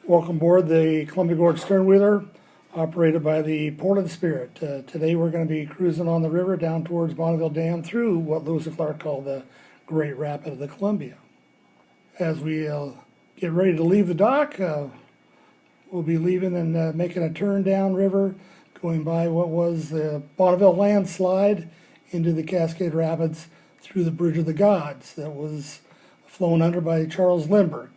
Welcome aboard the Columbia Gorge Sternwheeler, operated by the Portland Spirit. Today we're going to be cruising on the river down towards Bonneville Dam through what Lewis and Clark called the Great Rapid of the Columbia. As we get ready to leave the dock, we'll be leaving and making a turn downriver, going by what was the Bonneville landslide into the Cascade Rapids through the Bridge of the Gods that was flown under by Charles Lindbergh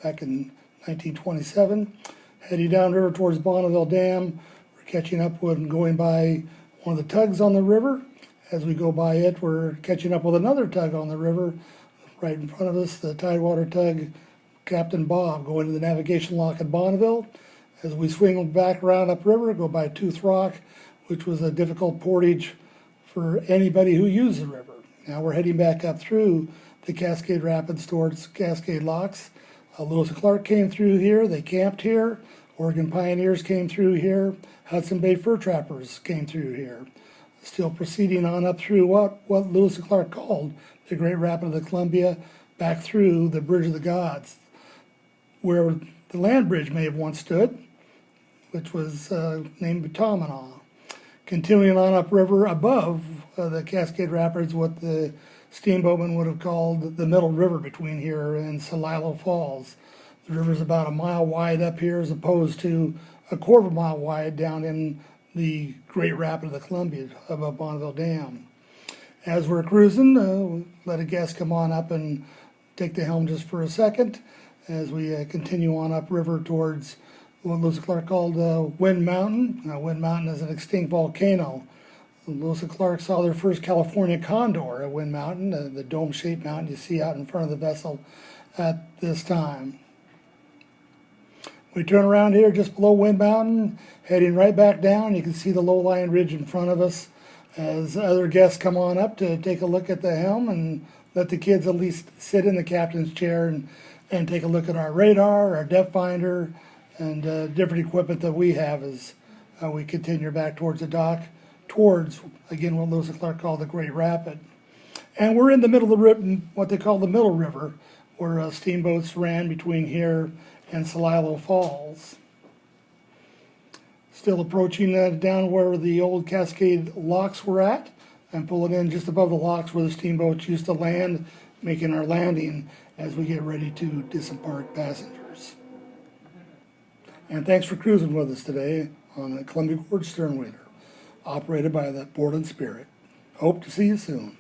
back in 1927. Heading downriver towards Bonneville Dam, we're catching up with and going by one of the tugs on the river. As we go by it, we're catching up with another tug on the river right in front of us, the Tidewater tug Captain Bob, going to the navigation lock at Bonneville. As we swing back around upriver, go by Tooth Rock, which was a difficult portage for anybody who used the river. Now we're heading back up through the Cascade Rapids towards Cascade Locks. Lewis and Clark came through here, they camped here. Oregon Pioneers came through here. Hudson Bay Fur Trappers came through here. Still proceeding on up through what Lewis and Clark called the Great Rapid of the Columbia, back through the Bridge of the Gods, where the land bridge may have once stood, which was named Batominaw. Continuing on upriver above the Cascade Rapids, what the steamboatmen would have called the middle river between here and Celilo Falls. The river's about a mile wide up here as opposed to a quarter of a mile wide down in the Great Rapid of the Columbia above Bonneville Dam. As we're cruising, let a guest come on up and take the helm just for a second as we continue on upriver towards what Lewis and Clark called Wind Mountain. Wind Mountain is an extinct volcano. Lewis and Clark saw their first California condor at Wind Mountain, the dome-shaped mountain you see out in front of the vessel at this time. We turn around here just below Wind Mountain, heading right back down. You can see the low-lying ridge in front of us as other guests come on up to take a look at the helm and let the kids at least sit in the captain's chair and take a look at our radar, our depth finder, and different equipment that we have as we continue back towards the dock, towards, again, what Lewis and Clark called the Great Rapid. And we're in the middle of the river, what they call the Middle River, where steamboats ran between here and Celilo Falls. Still approaching down where the old Cascade locks were at, and pulling in just above the locks where the steamboats used to land, making our landing as we get ready to disembark passengers. And thanks for cruising with us today on the Columbia Gorge Sternwheeler, operated by the Portland Spirit. Hope to see you soon.